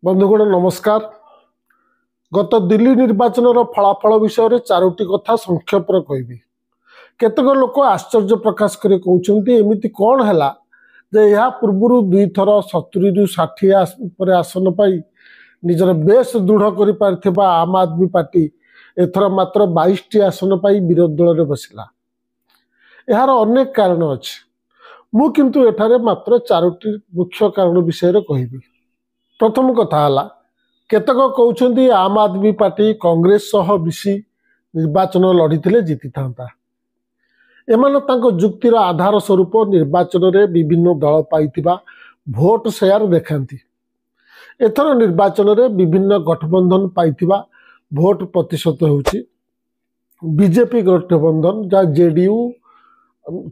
बंधुगण नमस्कार। गत दिल्ली निर्वाचन फलाफल विषय चारोटी कथा संक्षेप कहबी। केतक लोक आश्चर्य प्रकाश कर कहते एमती कौन है जे यह पूर्व 2 थर 70 ରୁ 60 आसन पाई निजर बेस दृढ़ कर आम आदमी पार्टी एथर मात्र 22टी आसन पाई विरोधी दल में बसला। यार अनेक कारण अच्छे, मु किंतु एठारे मात्र चारोटी मुख्य कारण विषय कहबी। प्रथम कथा है केतक कहते आम आदमी पार्टी कांग्रेस सह मिसी निर्वाचन लड़ी जीति था। एमान तांको जुक्तिर आधार स्वरूप निर्वाचन में विभिन्न दल पाइथिबा भोट शेयर देखाती। एथर निर्वाचन में विभिन्न गठबंधन पाइथिबा भोट प्रतिशत होउची बीजेपी गठबंधन जहाँ जेडीयू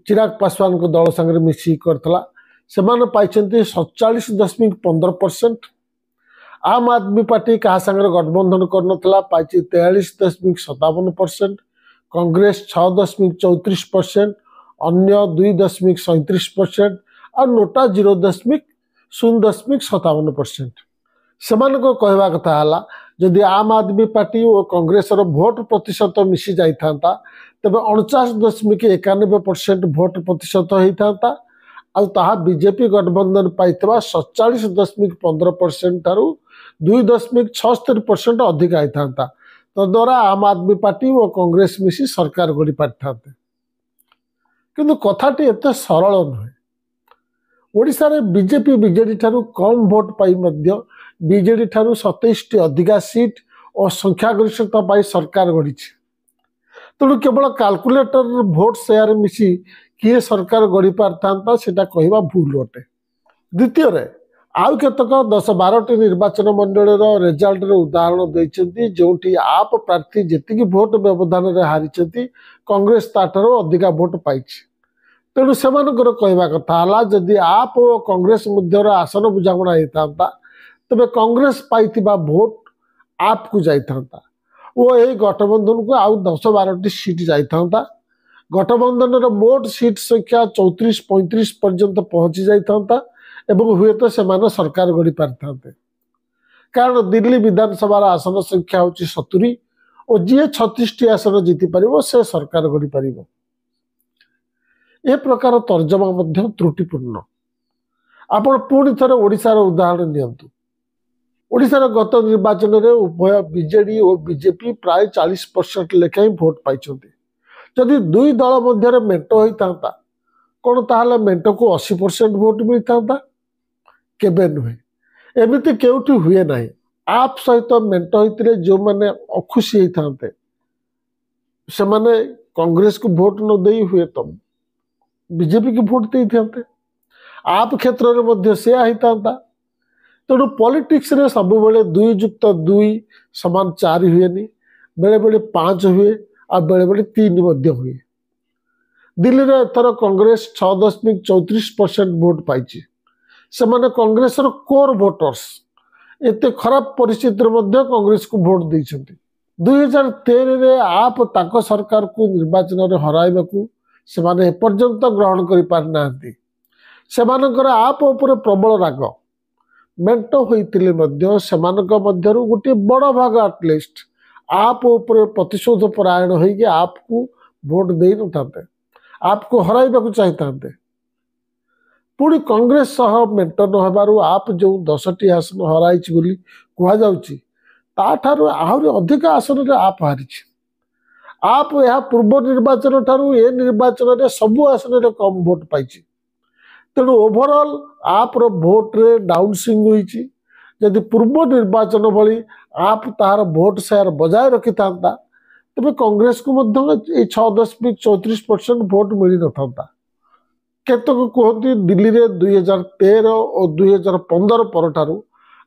चिराग पासवान को दल संगे मिसी करथला सेमाने पाइछन्ती 47.15%। आम आदमी पार्टी क्या संगे गठबंधन करनथला पाइछि 43.57%। कांग्रेस 6.34%, अन्य 2.37% और नोटा 0.57%। सेमान को कहवा कथा है जदि आम आदमी पार्टी और कांग्रेस भोट प्रतिशत मिसी जाता तेज 49.91% भोट प्रतिशत होता आ बीजेपी गठबंधन पाई 47.15% ठारू 2.76% अधिक होता। तद्वारा आम आदमी पार्टी और कांग्रेस मिसी सरकार गढ़ी पारि था। किंतु कथाटी एत सरल नुहे। ओडिशा रे बीजेपी बीजेडी ठारू कम भोट पाई मध्य बीजेडी ठारू 27टी अधिका सीट और संख्यागरिष्ठता पाई सरकार गढ़ी। तेणु केवल काल्कुलेटर भोट शेयर मिसी किए सरकार गढ़ी पारि था सेटा कहवा भूल अटे। द्वितीय आउ केतक 10-12टी निर्वाचन मंडल रिजल्ट उदाहरण देते जो आप प्रार्थी जी भोट व्यवधान हारी कांग्रेस ताठारो अधिका भोट पाई। तेणु से कहवा कथा है जदि आप और कांग्रेस मध्य आसन बुझामणा होता तेज कांग्रेस पाई भोट आप को जाता वो यही गठबंधन को आउ 10-12टी सीट जाता। गठबंधन मोट सीट संख्या 34-35 पर्यंत पहुंची जाता एवं हुए तो से सरकार गढ़ी पारि था। कारण दिल्ली विधानसभा आसन संख्या हूँ 70 और जी 36टी आसन जीति पार से सरकार गढ़ी पार। ए प्रकार तर्जमा मध्य त्रुटिपूर्ण। आपण पुणी थे ओडिशार उदाहरण नियंतु। ओडिशार गत निर्वाचन में उभय बीजेडी और बीजेपी प्राय 40% लेखाई भोट पाई। जदि दुई दल मध्य मेंट होता कौन ताहले मेंट को 80% भोट मिलता केबे नुहे। एमती केउठी हुए ना। आप सहित मेंट होते जो मैंने अखुशी होते से माने कांग्रेस को भोट न दे हुए तो बीजेपी की भोट दे थे। आप क्षेत्र में मध्य से होता। तेणु पॉलिटिक्स रे सब बेले 2+2 समान 4 हुए, बेले बेले 5 हुए और बेले बेले 3 मध्य हुए। दिल्ली रे एथर कांग्रेस 6.34% भोट पाई। से माने कांग्रेस कोर वोटर्स एते खराब परिस्थिति मध्य कांग्रेस को भोट देइछन्ति। 2013 रे आप ताको सरकार को निर्वाचन रे हराइबा को से माने एपर्यंत ग्रहण करि पार नांती। से मानकर आप ऊपर प्रबल राग मेंट होइतिले मध्य से मानक मध्यरु गोटे बड़ भाग एटलिस्ट आप ऊपर प्रतिशोध परायण होइके आपको भोट दे नथाते, आपको हराइबा को चाहिए। पुणी कांग्रेस सह मेंट नहबारु आप जो 10टी आसन हराई कहु आहरी अधिक आसन रे आप हारी। आप यह पूर्व निर्वाचन ठारू ए निर्वाचन में सबु आसन रे कम भोट पाई। तेणु ओभरऑल आप भोट रे डाउन स्विंग होईची। यदि पूर्व निर्वाचन भली आप तार भोट शेयर बजाय रखि था तेज कांग्रेस को 6.34% भोट मिल न। केतक कहते दिल्ली रे 2013 और 2015 पर ठारू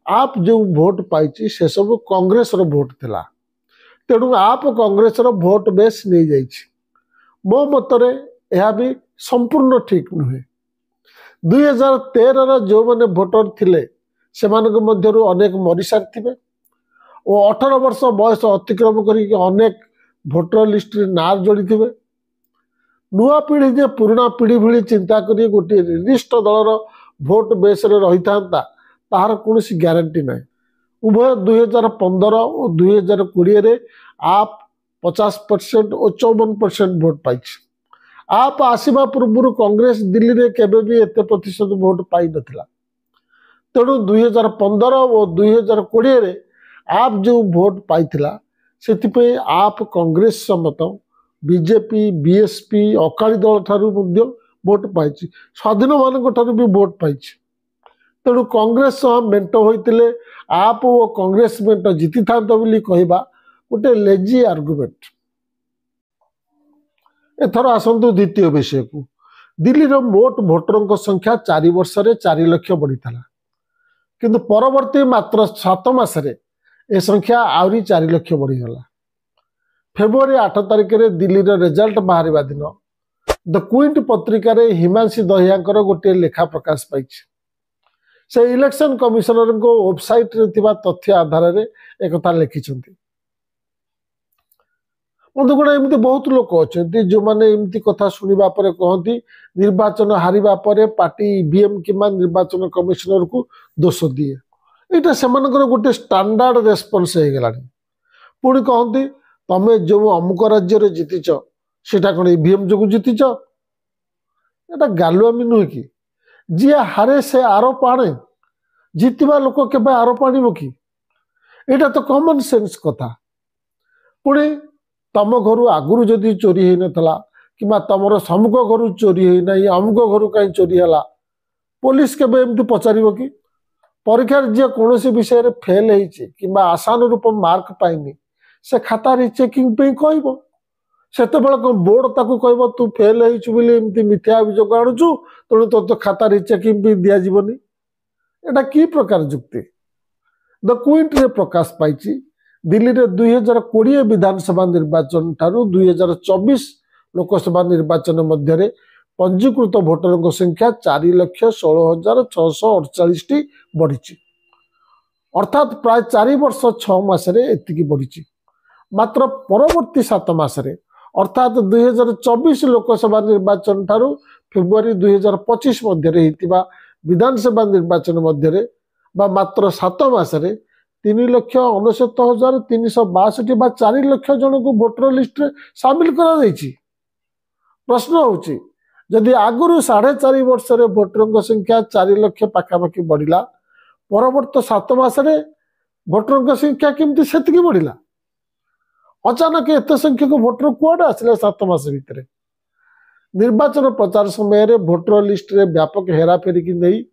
आप जो भोट पाई से सब कांग्रेस रो भोट थिला। तेणु आप कांग्रेस रो भोट बेस नहीं जाइछि। मो मतरे यह भी संपूर्ण ठीक नुहे। 2013 जो मैंने भोटर थिले से मध्यरु अनेक मरी सारी और 18 वर्ष बयस अतिक्रम करके अनेक भोटर लिस्ट रे नार जोड़ी थे। नुआ पीढ़ी जे पुराना पीढ़ी भली चिंता करी गोटे निर्दिष्ट दलर भोट बेस रही था तार कौन ग्यारंटी ना। उभय 2015 और 2020 आप 50% और 54% भोट पाई। आप आसवा पूर्व कांग्रेस दिल्ली रे केबे भी एते प्रतिशत भोट पाई नथिला। तेणु 2015 और 2020 रे आप जो भोट पाइथिला सेतिपे आप कांग्रेस समत बीजेपी बीएसपी अकाली दल ठारू मध्य भोट पाई, स्वाधीन मान ठारू भी भोट पाई। तेणु कांग्रेस मेंट होइतिले आप वो कांग्रेस मेंट जीति था बोली कहबा गोटे लेजी आर्गुमेंट। एथर आसतु द्वितीय विषय को। दिल्ली रो मोट भोटर संख्या 4 वर्ष रे 4 लाख बढ़ी था, किंतु परवर्ती मात्र 7 मासरे ए संख्या आउरी 4 लाख बढ़ीगला। फेब्रुआरी 8 तारिख में दिल्ली रो रिजल्ट बाहर दिन द क्विंट पत्रिका रे हिमांशी दहियांकर गोटे लेखा प्रकाश पाई। से इलेक्शन कमिशनर को वेबसाइट रे थिबा तथ्य आधार रे एक कथा लिखिछंती। बंधुगण एमती बहुत लोक अच्छा जो मैंने एमती कथा शुणा पर कहती निर्वाचन हारिबा परे पार्टी ईवीएम किंबा निर्वाचन कमिशनर को दोष दिए। यहाँ से गोटे स्टैंडर्ड रेस्पॉन्स हो गलानी। पुणी कहती तमें जो अमुक राज्य रे जीतिच सेटा कौन ईवीएम जो जीतिच? एटा गालुआमी नुहे कि जी हारे से आरोप आणे, जीतवा लोक केबे आरोप आनिबो कि? एटा तो कॉमन सेंस कथा। पुणी तम घर आगुरी जदि चोरी हो नाला कि तुम सम्मुख घर चोरी होना अमुक घर कहीं चोरी है, पुलिस केबे एमती पचार कि? परीक्षा जी कौन विषय रे फेल कि आशानुरूप मार्क पाइनि से खाता रिचेकिंग कह से बोर्ड ताकू कह तू फेल होमती मिथ्या अभियोग आणुचु तेणु तो खाता रिचेकिंग भी दि जावनी। एटा कि प्रकार जुक्ति? द क्विंट रे प्रकाश पाई दिल्ली रे 2020 विधानसभा निर्वाचन ठारू 2024 लोकसभा निर्वाचन मध्य पंजीकृत भोटर संख्या 4,16,648 बढ़ी, अर्थात प्राय 4 वर्ष 6 मासरे एतिकी बढ़ी। मात्र परवर्ती 7 मासरे अर्थात 2024 लोकसभा निर्वाचन ठारू फेब्रुआरी 2025 मध्य विधानसभा निर्वाचन मध्य मात्र 7 मासरे 3,69,362 बा 4 लाख जन को भोटर लिस्ट रे शामिल करा जायछि। प्रश्न होछि जदि आगुरु 4.5 वर्ष रे भोटर संख्या 4 लाख पाखापाखि बढ़िला, परवर्त 7 मासरे भोटर संख्या केमती सेतिकी बढ़िला? अचानक एत संख्यक भोटर कुआडे आसिला 7 मास भितर? निर्वाचन प्रचार समय रे भोटर लिस्ट रे व्यापक हेराफेरी की नहीं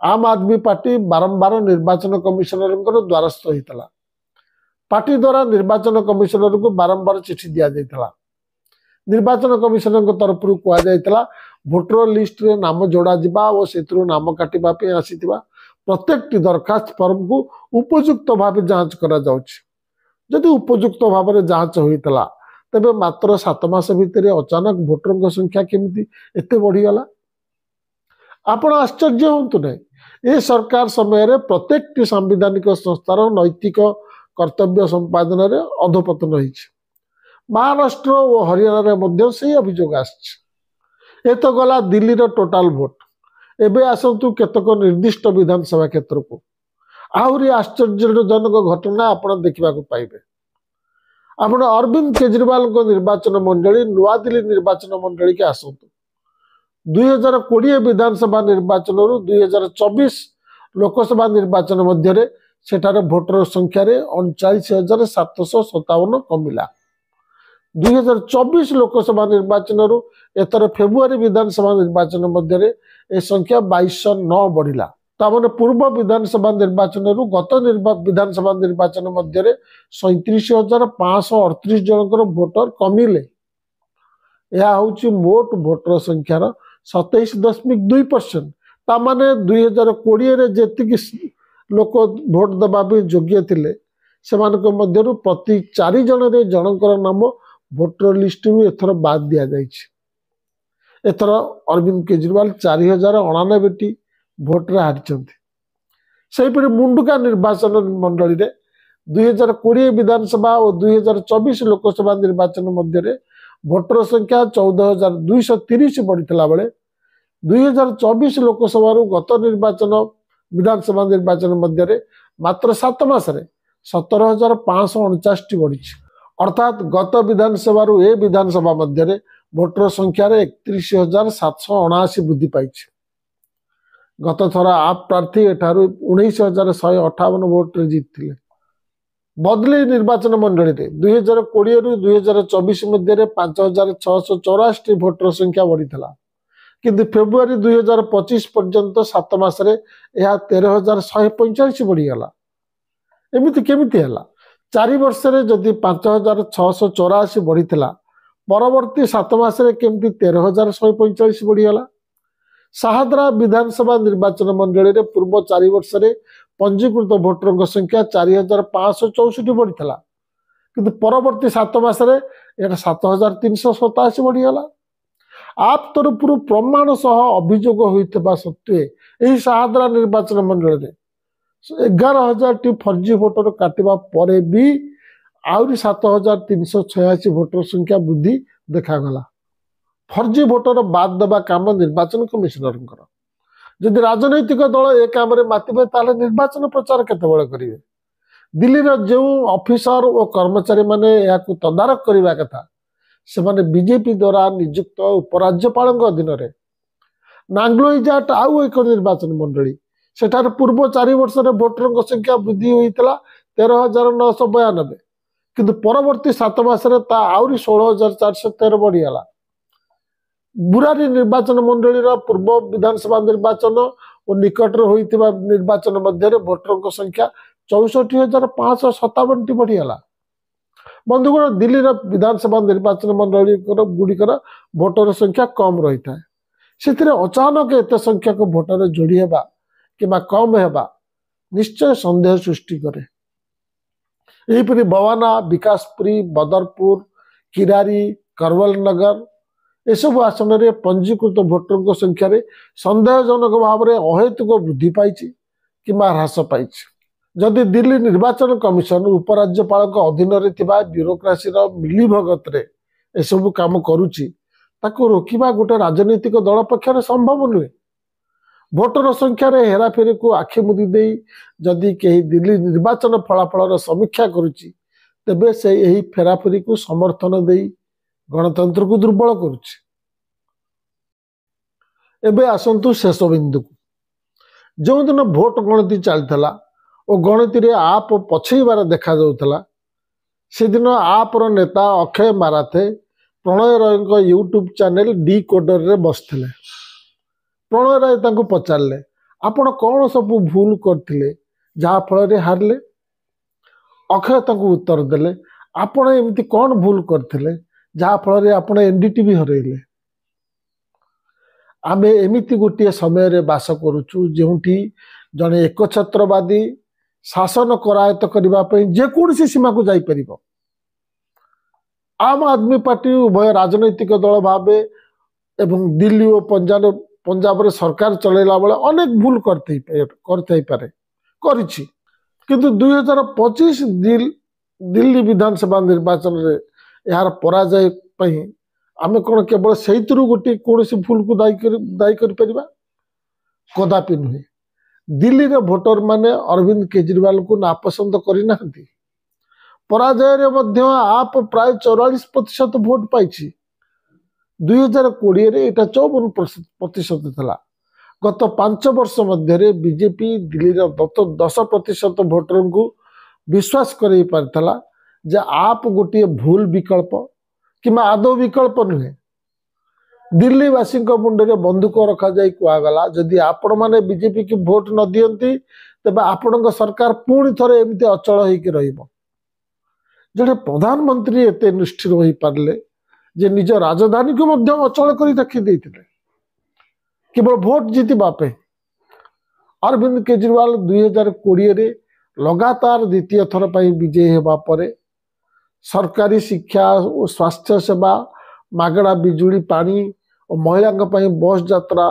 आम आदमी पार्टी बारंबार निर्वाचन कमिशनर द्वारस्थ होता। पार्टी द्वारा निर्वाचन कमिशनर को बारंबार चिठी दि जाता। निर्वाचन कमिशनर तरफ कहुला भोटर लिस्ट रे नाम जोड़ा जिबा और से नाम काटिबा पे आसीथिबा प्रत्येक दरखास्त फॉर्म को उपयुक्त भाव जांच करा जाउछि। जदि उपयुक्त भाव में जांच होता तेबे मात्र 7 मास भितर अचानक भोटर संख्या केमिति एते बढ़ीगला? आपण आश्चर्य होंतु नहीं। ये सरकार समय रे प्रत्येक सांविधानिक संस्थार नैतिक कर्तव्य संपादन रे अधोपतन होइछि। महाराष्ट्र और हरियाणा रे से अभियोग आछि। ए तो गला दिल्ली रो टोटाल भोट। एबे आसतु केतक निर्दिष्ट विधानसभा क्षेत्र को। आहुरी आश्चर्यजनक घटना आपण देखा पाइबे। आपण अरविंद केजरीवाल को निर्वाचन मंडली नुआ दिल्ली निर्वाचन मंडली के आसतु। 2020 विधानसभा निर्वाचन 2024 लोकसभा निर्वाचन मध्य सेठार भोटर संख्या 39,757 कमिला। 2024 लोकसभा निर्वाचन एथर फेब्रुआरी विधानसभा निर्वाचन मध्य ए संख्या 2209 बढ़िला। तामने पूर्व विधानसभा निर्वाचन गत विधानसभा निर्वाचन मध्य 37,538 जनकर भोटर कमिले। यह हूँ मोट भोटर संख्यार 27.2%। तामाने 2020 जेतिकी लोक भोट दबा योग्य थिले सेमानक मध्यरु प्रति 4 जन रे जनकर नाम भोटर लिस्ट रु एथर बाद दिया जाइछि। एथर अरविंद केजरीवाल 4,099 भोट रे हारिचंती। सेहिपरि मुंडुका निर्वाचन मंडली रे 2020 विधानसभा और 2024 लोकसभा निर्वाचन मध्य भोटर संख्या 14,230 बढ़ी बेले 2024 लोकसभा गत निर्वाचन विधानसभा निर्वाचन मध्य मात्र 7 मासरे 17,549 बढ़ी। अर्थात गत विधानसभा ए विधानसभा मध्य भोटर संख्यार 31,779 वृद्धि पाई। गत थर आप प्रार्थी एठार 19,158 भोट्रे जीति। बदली निर्वाचन मंडली 2020 रु 2024 मध्य 5,684 भोटर संख्या बढ़ी किंतु फेब्रुआरी 2025 पर्यंत 7 मासरे यह 13,145 बढ़ीगला। एमती केमिति हला? 4 वर्ष जदि 5,684 बढ़ी परवर्ती 7 मासरे केमती 13,145 बढ़ीगला। साहादरा विधानसभा निर्वाचन मंडली रे पूर्व 4 वर्ष पंजीकृत भोटर संख्या 4,564 बढ़ी किंतु परवर्ती 7 मासरे यह 7,387 बढ़ीगला। आप तरफ प्रमाण सह अभियोग होता सत्वे यही साहादरा निर्वाचन मंडल में 11,000 टी फर्जी भोटर काटिबा परे भी आउरी 7,386 भोटर संख्या वृद्धि देखागला। फर्जी भोटर बाद देवा काम निर्वाचन कमिशनर जदि राजनैतिक दल ए काम मातिबे ताले निर्वाचन प्रचार केतेबेले करिवे? दिल्ली जो ऑफिसर और कर्मचारी माने याकु तदारक करबा कथा से माने बीजेपी द्वारा नियुक्त उपराज्यपाल अधीन नांगलोईजाट आउ एक निर्वाचन मंडली सेठार पूर्व 4 वर्ष भोटर संख्या वृद्धि होता 13,992 किंतु परवर्ती 7 मासरे ता आउरी 16,413 बढ़ीगला। बुरारी निर्वाचन मंडली पूर्व विधानसभा निर्वाचन और निकट होइतिबा निर्वाचन मध्य भोटर संख्या 64,557 बढ़ीगला। बंधुगण दिल्ली विधानसभा निर्वाचन मंडली गुड़िकर भोटर संख्या कम रही है से अचानक एत संख्यक भोटर जोड़ी हेबा किंबा कम हेबा निश्चय संदेह सृष्टि करे। यहीपरि बवाना, विकासपुरी, बदरपुर, किरारी, करवल नगर एसबू आसन में पंजीकृत भोटर संख्या संदेहजनक भाव में अहेतुक वृद्धि पाई किंबा ह्रास पाई। जदि दिल्ली निर्वाचन कमिशन उपराज्यपाल अधीन ब्यूरोक्रासी मिलीभगत एसबू काम करुच्ची ताको रोकवा गोटे राजनीतिक दल पक्षर संभव नुहे। भोटर संख्यार हेराफेरी को आखि मुदी दे जदि कहीं दिल्ली निर्वाचन फलाफल समीक्षा करुच्ची तेबे से यही फेराफेरी को समर्थन दे गणतंत्र को दुर्बल करुच्ची। एबे आसंतु शेष बिंदु को जो दिन भोट गणति चलता और गणति आप पछेबार देखा जाउथला से दिन आपर नेता अक्षय माराथे प्रणय राय यूट्यूब चैनल डी कोडर रे बसथिले। प्रणय राय तांको पचारले आपण कौन सब भूल करथिले जहा फल रे हारले? अक्षय तांको उत्तर देले आपण एमती कौन भूल करथिले जहा फल रे आपण एनडीटीवी हरैले। आमे एमिति गोटे समय रे बास करूछु जेउठी जने एकछत्रवादी शासन करायत्त करने जेकोसी सीमा को जापर। आम आदमी पार्टी उभय राजनैतिक दल भाव एवं दिल्ली और पंजाब रे सरकार चलैला बेले अनेक भूल करते पारे किंतु 2025 दिल्ली विधानसभा निर्वाचन रे यार पराजय आमे कौन केवल से गोटे कौन भूल को दायी कर कदापि नुहे। दिल्ली रे भोटर माने अरविंद केजरीवाल को नापसंद करना पराजय मध्य आप प्राय 44% भोट पाई। 2020 रे एटा 54% था। गत 5 वर्ष मध्य बीजेपी दिल्ली रे 10% भोटर को विश्वास कर पारथला जे आप गोटे भूल विकल्प किंबा आदौ विकल्प नुहे। दिल्ली वासी मुंडे बंदूक रखा जाई कुआगला जदि आपण माने बीजेपी की भोट न दियंती तेबे आपण सरकार पुणी थरे एमती अचल होइके रहिबो। जड़े प्रधानमंत्री एते निष्ठिर होई पारले जे निज राजधानी को मध्य अचल करी रखी देइथिले केवल भोट जीतिबा पे। अरविंद केजरीवाल 2020 रे लगातार द्वितीय थर पर विजयी हेबा परे सरकारी शिक्षा और स्वास्थ्य सेवा, मागणा बिजुली पानी और महिला बस यात्रा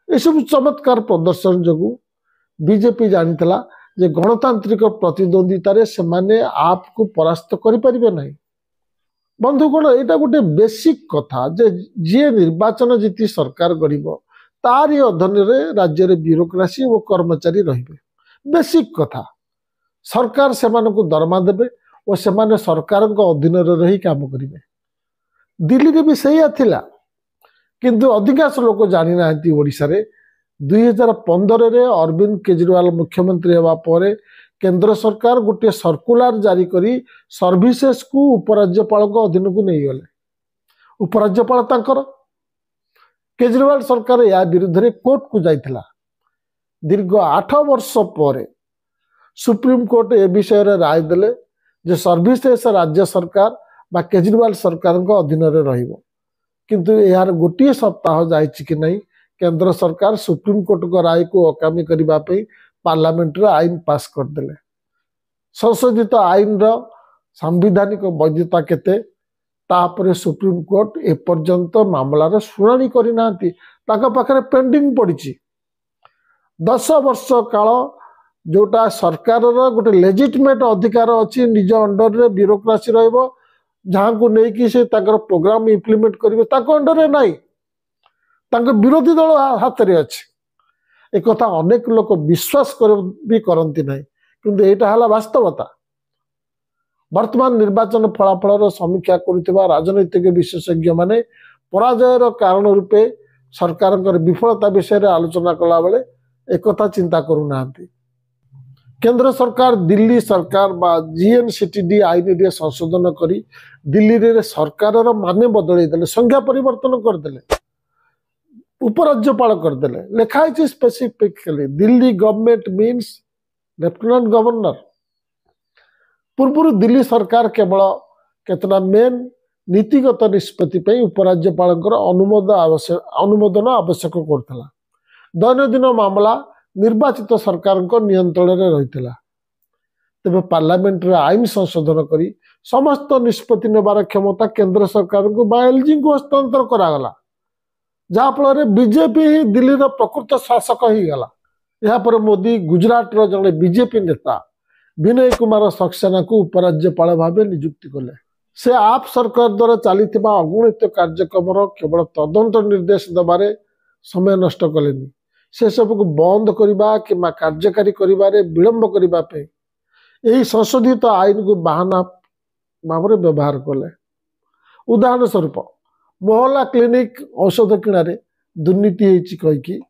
यह चमत्कार प्रदर्शन जो बीजेपी जानी जे गणतांत्रिक प्रतिद्वंदितार से माने आपको परास्त करें ना। बंधुगण यहाँ गोटे बेसिक कथा जे जी निर्वाचन जीति सरकार गढ़ तारी अधीन राज्य रे ब्यूरोक्रेसी और कर्मचारी रहिबे बेसिक कथा सरकार से दरमा देबे और से सरकार अधीन रही काम करेंगे दिल्ली रे भी सही थिला किंतु अधिकांश लोक जानी ना ओडिशा रे 2015 रे अरविंद केजरीवाल मुख्यमंत्री हेबा परे केंद्र सरकार गोटे सर्कुलर जारी करी सर्विसेस को उपराज्यपाल अधीन को नहीं गले उपराज्यपाल तांकर केजरीवाल सरकार या विरुद्ध रे कोर्ट को जाइथिला दीर्घ 8 वर्ष पर सुप्रीम कोर्ट ए विषय रे राय देले जे सर्विसेस राज्य सरकार बा केजरीवाल सरकार अधीन रे रहिबो किंतु यार गोटे सप्ताह जाइछि कि नहीं केंद्र सरकार सुप्रीम कोर्ट को राय को अकामी करबा पे पार्लियामेंट रे आईन पास कर देले संशोधित आईन रो संवैधानिक वैधता केते तापरे सुप्रीम कोर्ट ए पर्यंत मामलार शुणाणी करि नांती ताका पाखरे पेंडिंग पड़िछि 10 वर्ष काल जोटा सरकार गोटे लेजिटिमेट अधिकार अच्छी निज अंडर रे ब्यूरोक्रेसी रहिबो जहां को नहीं कि से ताकर प्रोग्राम इम्प्लीमेंट करिवे ताको अंडर रे नाही तांको विरोधी दल हाथ रे अछि एक कथा अनेक लोक विश्वास भी करती नहीं किंतु एटा हला वास्तवता वर्तमान निर्वाचन फलाफल समीक्षा करुवा राजनैतिक विशेषज्ञ माने पराजयर कारण रूपे सरकार विफलता विषय आलोचना कला बेले एक कथा चिंता करूना केंद्र सरकार दिल्ली सरकार बा जीएनसीटीडी आईन रे संशोधन करी दिल्ली रे सरकार माने बदल देले संज्ञा परिवर्तन करदेले उपराज्यपाल करदेले लिखाई specifically Delhi government means lieutenant governor पूर्व दिल्ली सरकार केवल केतना मेन नीतिगत निष्पत्ति उपराज्यपाल अनुमोदन आवश्यक करथिला दैनंदिन मामला निर्वाचित सरकार नियंत्रण में रही तेज पार्लियामेंट आईन संशोधन करी समस्त निष्पत्ति नेबार क्षमता केंद्र सरकार को बा एलजी को हस्तांतर करागला जहाँफल बीजेपी ही दिल्ली प्रकृत शासक ही गला यापर मोदी गुजरात जड़े बीजेपी नेता विनय कुमार सक्सेना को उपराज्यपाल भाव नियुक्ति कले से आप सरकार द्वारा चली अगणित कार्यक्रम केवल तदंत निर्देश दबारे समय नष्ट कलेनी से सब को बंद करने कि कार्यकारी करिबारे विलंब करने यही संशोधित आईन को बाहाना भाव व्यवहार कले उदाहरण स्वरूप मोहल्ला क्लिनिक औषध किणारे दुर्नीति कहीकि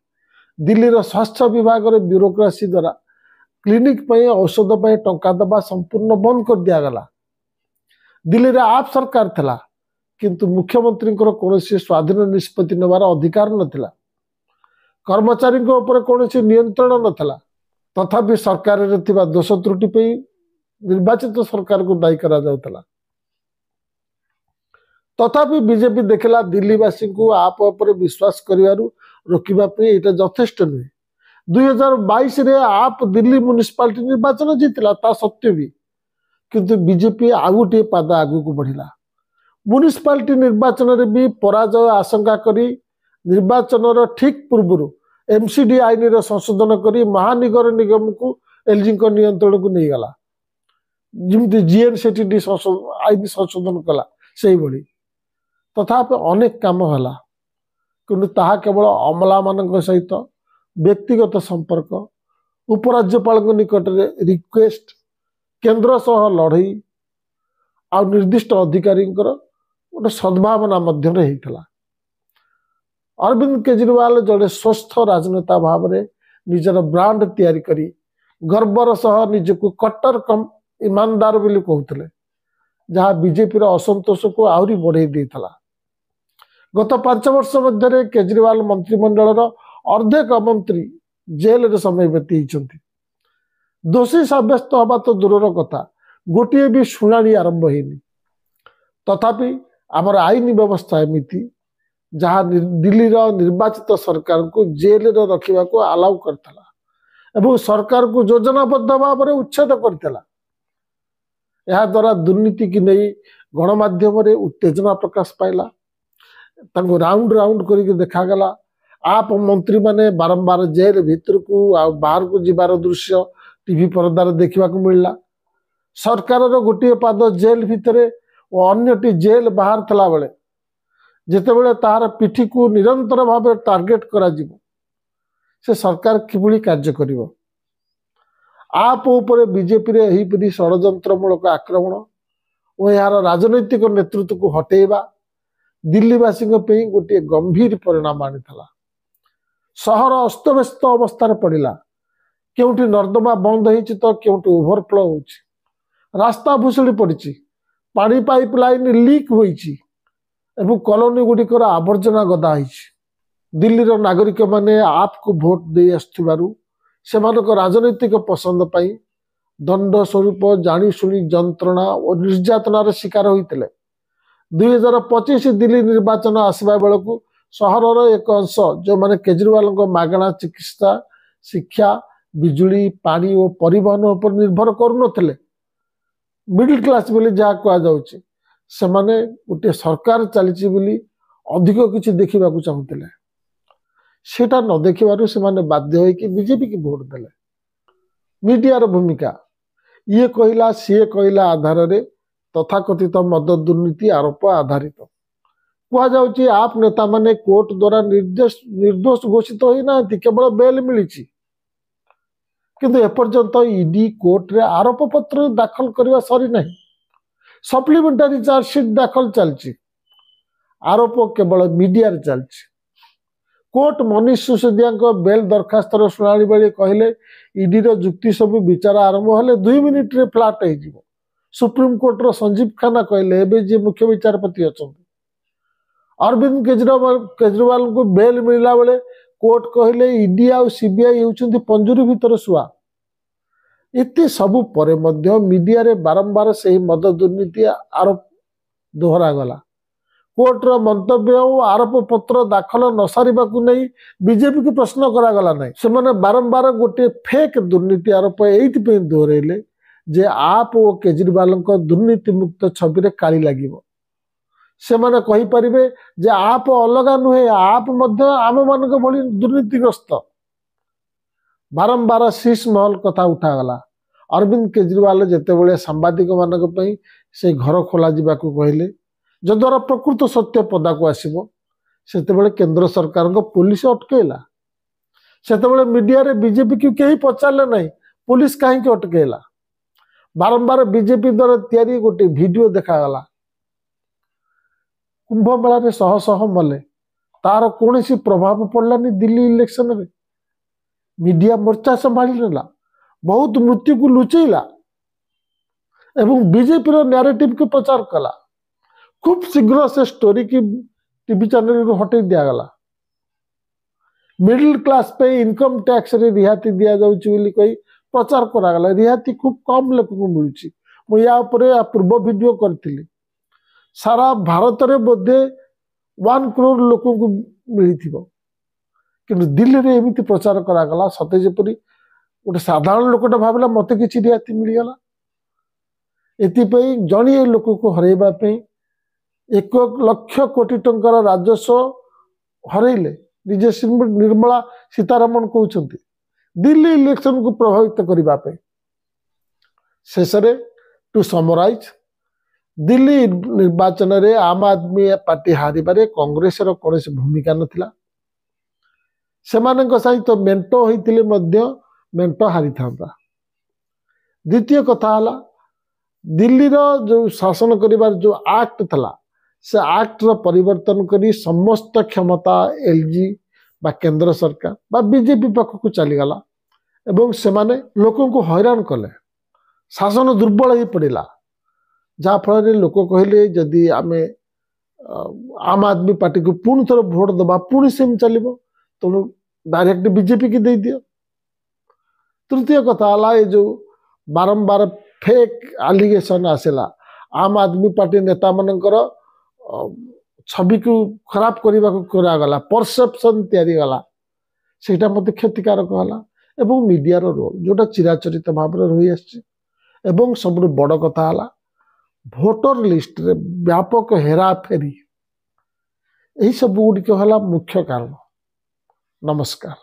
दिल्ली स्वास्थ्य विभाग ब्यूरोक्रेसी द्वारा क्लिनिक पे औषध पे टंका दबा संपूर्ण बंद कर दिगला दिल्ली रे आप सरकार थिला किंतु मुख्यमंत्री कौन स्वाधीन निष्पत्ति नेबार अधिकार नथिला कर्मचारी कौन नियंत्रण नथिला तथापि सरकार रे थिबा दोष त्रुटि पे निर्वाचित सरकार को दायी करा जाउतला तथापि बीजेपी देखला दिल्लीवासी को आप विश्वास करिवारु रोकिबा पे एटा यथेष्ट नुहे 2022 रे आप दिल्ली म्युनिसिपालिटी निर्वाचन जीतला ता सत्य भी किंतु बीजेपी आउ गोटे पाद आगु को बढ़िला म्युनिसिपालिटी निर्वाचन रे भी पराजय आशंका करी निर्वाचन ठीक पूर्व एमसीडी आईन रे संशोधन करी महानगर निगम को एलजी को नियंत्रण को नहीं गला जिमती जीएनसीटीडी आईन संशोधन कला से भली तथापि अनेक काम हला किंतु ताहा केवल अमला मान सहित व्यक्तिगत संपर्क उपराज्यपाल निकट में रिक्वेस्ट केंद्र सह लड़ई आ निर्दिष्ट अधिकारी गोटे सद्भावना मध्य होता अरविंद केजरीवाल जड़े स्वस्थ राजनेता भाव में निजर ब्रांड तैयारी करी गर्वर सह निजको कट्टर कम ईमानदार बोली कहते जहाँ बीजेपी असंतोष को आहरी बढ़ई देता गत 5 वर्ष मध्य केजरीवाल मंत्रिमंडल अर्धेक मंत्री जेल रे समय व्यती दोषी सब्यस्त हवा तो दूर कथा गोटे भी शुणाणी आरंभ होनी तथापि आमर आईन व्यवस्था एमती जहाँ दिल्ली निर्वाचित सरकार को जेल रे रखा को अलाउ करता सरकार को योजनाबद्ध भाव में उच्छेद करता यह द्वारा दुर्नीति की नहीं गणमाध्यम उत्तेजना प्रकाश पाइला राउंड राउंड करके देखागला आप मंत्री माने बारंबार जेल भीतर को बाहर को जीवार दृश्य टीवी पर्दार देखा मिलला सरकार गोटे पाद जेल भितर और अन्यटी जेल बाहर थला बेले जिते बड़े तार पिठी को निरंतर भाव टार्गेट करा से सरकार किभଳି कार्य करिवो। आप ऊपर बीजेपी रे एहीपरि षडयंत्रमूलक आक्रमण और यार राजनैतिक नेतृत्व को हटेवा दिल्लीवासी गोटे गंभीर परिणाम आनीला। सहर अस्तव्यस्त अवस्था पड़ा, केउठी नर्दमा बंद होती तो केउठी ओभरफ्लो होची, रास्ता भुशुड़ी पड़ी, पानी पाइप लाइन लीक होईची एवं कॉलोनी गुड़िकर आवर्जना गदा होईची। दिल्लीर नागरिक माने आप को भोट दे आसुथिबारु सेमानक राजनैतिक पसंद पाई दंड स्वरूप जानीशुणी जंत्रणा और निर्यातनार शिकार होते। 2025 दिल्ली निर्वाचन आसवा बेलू सहर एक अंश जो माने केजरीवाल मागणा चिकित्सा, शिक्षा, बिजुली, पानी और परिवहन पर निर्भर करुनथिले, मिडिल क्लास बोली जहाँ कहुचे से माने गोटे सरकार चली बोली अधिक किसी देखा चाहूले, सेटा न देखिबारु से माने बाध्य होइकि बीजेपी की भोट देले। मीडियार भूमिका ये कहला सी कहला आधार रे तथाकथित मद दुर्नीति आरोप आधारित कहुचे। आप नेता माने कोर्ट द्वारा निर्दोष घोषित होना, केवल बेल मिली, किंतु एपर्यंत ईडी कोर्ट रे आरोप पत्र दाखल करने सरी ना, सप्लीमेंटारी चार्जसीट दाखल चलची, आरोप केवल मीडिया चलची। कोर्ट मनीष सिसोदिया बेल दरखास्त शुणाणी बेले कहले ईडी रो जुक्ति सब विचार आरंभ हेले 2 मिनिट रे फ्लाट हो। सुप्रीम कोर्ट रो संजीव खन्ना कहले एबे जे मुख्य विचारपति अछंती अरविंद केजरीवाल को बेल मिलला बेले कोर्ट कहले ईडी आ सीबीआई होउछंती पंजुरी भीतर सुआ। इति सबु परे मध्य मीडिया रे बारंबार से मद दुर्नीति आरोप दोहरा गला। कोर्टर मंतव्य और आरोप पत्र दाखल न सारिबा को नहीं बीजेपी को प्रश्न करागला नहीं। से माने बारंबार गोटे फेक दुर्नीति आरोप एइथि दोहरेले जे आप और केजरीवाल दुर्नीति मुक्त छवि रे काली लागिबो। से माने कहि परिबे जे आप अलगा नुहे, आप मध्य आम मानक भली दुर्नीतिग्रस्त। बारंबार शीश महल कथा उठागला। अरविंद केजरीवाल जेतेबेले सांबादिक मानक पई से घर खोला जिबा को कहले जद्वारा प्रकृत सत्य पदा को आसीबो, सेतेबेले केंद्र सरकार को पुलिस अटकेला। सेतेबेले मीडिया रे बीजेपी को कहीं पचारले नहीं, पुलिस कहीं अटकेला। बारंबार बीजेपी द्वारा तैयारी गोटे वीडियो देखागला। कुंभ मेला रे शह शह मले, तार कौन सी प्रभाव पड़लानी दिल्ली इलेक्शन रे। मीडिया मोर्चा संभाली नेला, बहुत मृत्यु को लुचेला एवं बीजेपी रो नैरेटिव को प्रचार कला। खूब शीघ्र से स्टोरी की टीवी चैनल हटे दिगला। मिडिल क्लास पे इनकम टैक्स रे रिहाती दिया जाउची बोली कही प्रचार करागला। रिहाती खूब कम लोक को मिलुची। मु या ऊपर पूर्व वीडियो करथिली। सारा भारत रे बोधे 1 करोड़ लोक को मिली थिबो, किंतु दिल्ली रे एमिति प्रचार करागला सते जेपरी गोटे साधारण लोकटा भाबला मते किछि रिहाती मिल गला। एति पई जणिए लोक को हरेबा पे 1 लाख कोटी टंकार राजस्व हरैले निजे निर्मला सीतारमण कहते दिल्ली इलेक्शन को प्रभावित करने। शेष टू समराइज, दिल्ली निर्वाचन रे आम आदमी पार्टी हारिबारे कांग्रेस रो कौन भूमिका नथिला। सेमानक सहित मेंटो होइतिले मध्य मेंटो हारी था। द्वितीय कथा हला दिल्ली रो जो शासन करिबार जो एक्ट थला से एक्ट रो परिवर्तन करी समस्त क्षमता एलजी बा केंद्र सरकार बा बीजेपी पक्ष को चलीगला एवं से माने लोकों को हैरान कले। शासन दुर्बल ही पड़ा जहाँ फल लोक कहले जदि आमे आम आदमी पार्टी को पुणी थोड़ा भोट दबा पुणी सेम चलो तो डायरेक्ट बीजेपी की दे दियो। तृतीय कथा हला ये जो बारंबार फेक आलिगेशन आसेला आम आदमी पार्टी नेता मानकर छवि को खराब करने को करागला, परसेप्शन तैयारी गला, सेटा मते क्षतिकारक हला। एवं मीडिया रो रोल जोटा चिराचरित भाव में रही आछि। एवं सब बड़ कथा हला भोटर लिस्ट रे व्यापक हेरा फेरी, यही सब गुड़िक हला मुख्य कारण। नमस्कार।